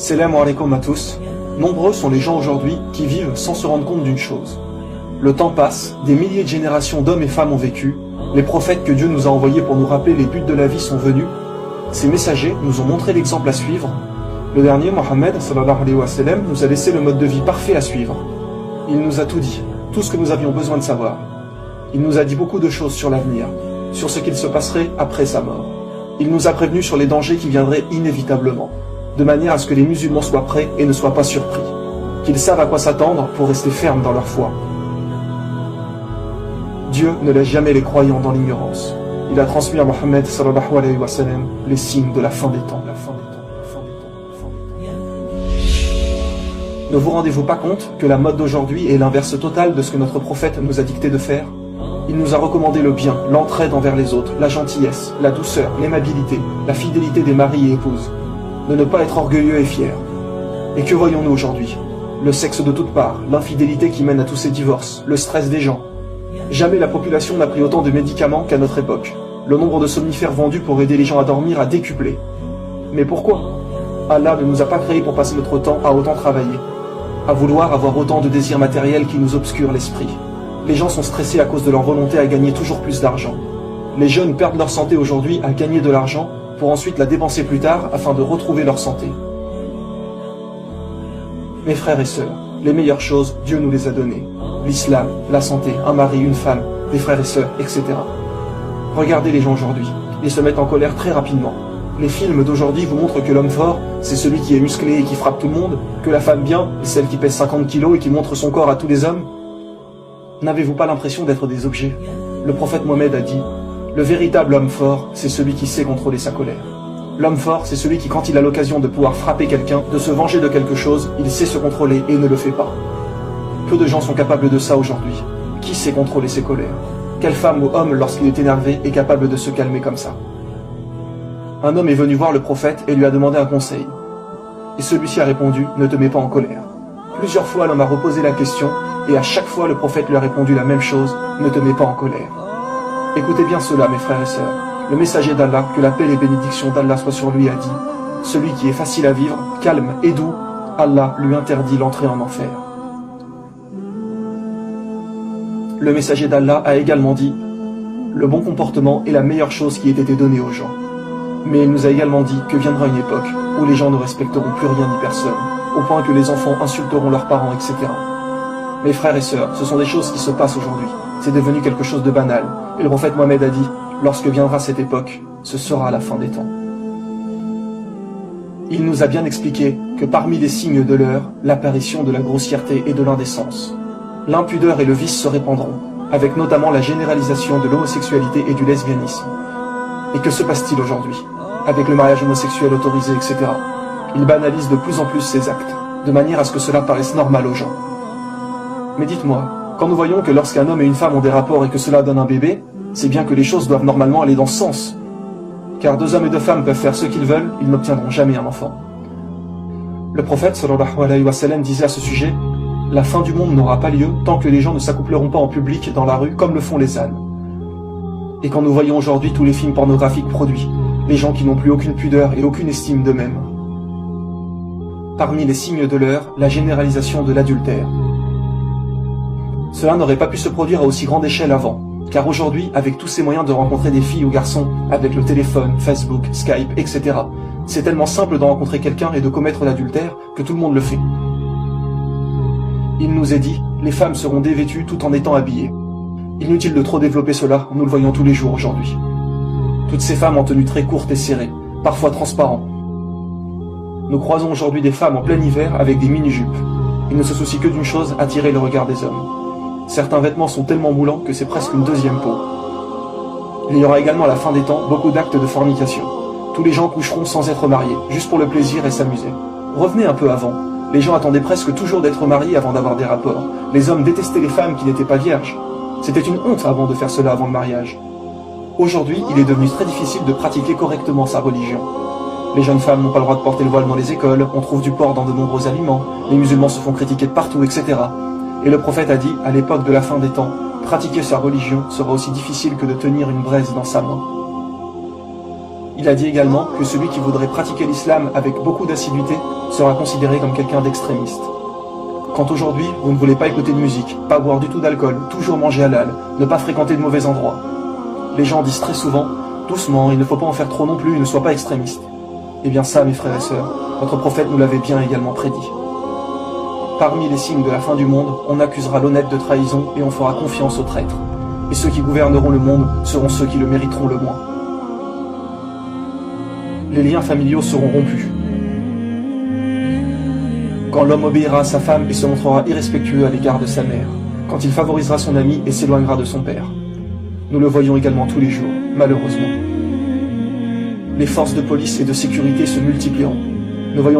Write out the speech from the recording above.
Salam alaikum à tous. Nombreux sont les gens aujourd'hui qui vivent sans se rendre compte d'une chose. Le temps passe, des milliers de générations d'hommes et femmes ont vécu, les prophètes que Dieu nous a envoyés pour nous rappeler les buts de la vie sont venus, ces messagers nous ont montré l'exemple à suivre. Le dernier, Mohammed sallallahu alayhi wa sallam, nous a laissé le mode de vie parfait à suivre. Il nous a tout dit, tout ce que nous avions besoin de savoir. Il nous a dit beaucoup de choses sur l'avenir, sur ce qu'il se passerait après sa mort. Il nous a prévenus sur les dangers qui viendraient inévitablement, de manière à ce que les musulmans soient prêts et ne soient pas surpris, qu'ils savent à quoi s'attendre pour rester fermes dans leur foi. Dieu ne laisse jamais les croyants dans l'ignorance. Il a transmis à Mohammed sallallahu alayhi wa sallam les signes de la fin des temps. Ne vous rendez-vous pas compte que la mode d'aujourd'hui est l'inverse total de ce que notre prophète nous a dicté de faire? Il nous a recommandé le bien, l'entraide envers les autres, la gentillesse, la douceur, l'aimabilité, la fidélité des maris et épouses, de ne pas être orgueilleux et fiers. Et que voyons-nous aujourd'hui? Le sexe de toutes parts, l'infidélité qui mène à tous ces divorces, le stress des gens. Jamais la population n'a pris autant de médicaments qu'à notre époque. Le nombre de somnifères vendus pour aider les gens à dormir a décuplé. Mais pourquoi? Allah ne nous a pas créés pour passer notre temps à autant travailler, à vouloir avoir autant de désirs matériels qui nous obscurent l'esprit. Les gens sont stressés à cause de leur volonté à gagner toujours plus d'argent. Les jeunes perdent leur santé aujourd'hui à gagner de l'argent pour ensuite la dépenser plus tard afin de retrouver leur santé. Mes frères et sœurs, les meilleures choses, Dieu nous les a données. L'islam, la santé, un mari, une femme, des frères et sœurs, etc. Regardez les gens aujourd'hui, ils se mettent en colère très rapidement. Les films d'aujourd'hui vous montrent que l'homme fort, c'est celui qui est musclé et qui frappe tout le monde, que la femme bien, est celle qui pèse 50 kilos et qui montre son corps à tous les hommes. N'avez-vous pas l'impression d'être des objets? Le prophète Mohammed a dit, le véritable homme fort, c'est celui qui sait contrôler sa colère. L'homme fort, c'est celui qui, quand il a l'occasion de pouvoir frapper quelqu'un, de se venger de quelque chose, il sait se contrôler et ne le fait pas. Peu de gens sont capables de ça aujourd'hui. Qui sait contrôler ses colères? Quelle femme ou homme, lorsqu'il est énervé, est capable de se calmer comme ça? Un homme est venu voir le prophète et lui a demandé un conseil. Et celui-ci a répondu, ne te mets pas en colère. Plusieurs fois l'homme a reposé la question, et à chaque fois le prophète lui a répondu la même chose, ne te mets pas en colère. Écoutez bien cela, mes frères et sœurs. Le messager d'Allah, que la paix et les bénédictions d'Allah soient sur lui, a dit, celui qui est facile à vivre, calme et doux, Allah lui interdit l'entrée en enfer. Le messager d'Allah a également dit, le bon comportement est la meilleure chose qui ait été donnée aux gens. Mais il nous a également dit que viendra une époque où les gens ne respecteront plus rien ni personne, au point que les enfants insulteront leurs parents, etc. Mes frères et sœurs, ce sont des choses qui se passent aujourd'hui. C'est devenu quelque chose de banal. Et le prophète Mohammed a dit, lorsque viendra cette époque, ce sera la fin des temps. Il nous a bien expliqué que parmi les signes de l'heure, l'apparition de la grossièreté et de l'indécence. L'impudeur et le vice se répandront, avec notamment la généralisation de l'homosexualité et du lesbianisme. Et que se passe-t-il aujourd'hui? Avec le mariage homosexuel autorisé, etc. Ils banalisent de plus en plus ces actes, de manière à ce que cela paraisse normal aux gens. Mais dites-moi, quand nous voyons que lorsqu'un homme et une femme ont des rapports et que cela donne un bébé, c'est bien que les choses doivent normalement aller dans ce sens. Car deux hommes et deux femmes peuvent faire ce qu'ils veulent, ils n'obtiendront jamais un enfant. Le prophète sallallahu alayhi wa sallam disait à ce sujet, la fin du monde n'aura pas lieu tant que les gens ne s'accoupleront pas en public dans la rue comme le font les ânes. Et quand nous voyons aujourd'hui tous les films pornographiques produits, les gens qui n'ont plus aucune pudeur et aucune estime d'eux-mêmes. Parmi les signes de l'heure, la généralisation de l'adultère. Cela n'aurait pas pu se produire à aussi grande échelle avant, car aujourd'hui, avec tous ces moyens de rencontrer des filles ou garçons, avec le téléphone, Facebook, Skype, etc., c'est tellement simple de rencontrer quelqu'un et de commettre l'adultère que tout le monde le fait. Il nous est dit, les femmes seront dévêtues tout en étant habillées. Inutile de trop développer cela, nous le voyons tous les jours aujourd'hui. Toutes ces femmes en tenue très courte et serrée, parfois transparentes. Nous croisons aujourd'hui des femmes en plein hiver avec des mini-jupes. Ils ne se soucient que d'une chose, attirer le regard des hommes. Certains vêtements sont tellement moulants que c'est presque une deuxième peau. Il y aura également à la fin des temps beaucoup d'actes de fornication. Tous les gens coucheront sans être mariés, juste pour le plaisir et s'amuser. Revenez un peu avant. Les gens attendaient presque toujours d'être mariés avant d'avoir des rapports. Les hommes détestaient les femmes qui n'étaient pas vierges. C'était une honte avant de faire cela avant le mariage. Aujourd'hui, il est devenu très difficile de pratiquer correctement sa religion. Les jeunes femmes n'ont pas le droit de porter le voile dans les écoles, on trouve du porc dans de nombreux aliments, les musulmans se font critiquer de partout, etc. Et le prophète a dit, à l'époque de la fin des temps, pratiquer sa religion sera aussi difficile que de tenir une braise dans sa main. Il a dit également que celui qui voudrait pratiquer l'islam avec beaucoup d'assiduité sera considéré comme quelqu'un d'extrémiste. Quand aujourd'hui, vous ne voulez pas écouter de musique, pas boire du tout d'alcool, toujours manger halal, ne pas fréquenter de mauvais endroits, les gens disent très souvent, doucement, il ne faut pas en faire trop non plus, ne sois pas extrémiste. Eh bien ça, mes frères et sœurs, notre prophète nous l'avait bien également prédit. Parmi les signes de la fin du monde, on accusera l'honnête de trahison et on fera confiance aux traîtres. Et ceux qui gouverneront le monde seront ceux qui le mériteront le moins. Les liens familiaux seront rompus. Quand l'homme obéira à sa femme et se montrera irrespectueux à l'égard de sa mère, quand il favorisera son ami et s'éloignera de son père. Nous le voyons également tous les jours, malheureusement. Les forces de police et de sécurité se multiplieront. Nous voyons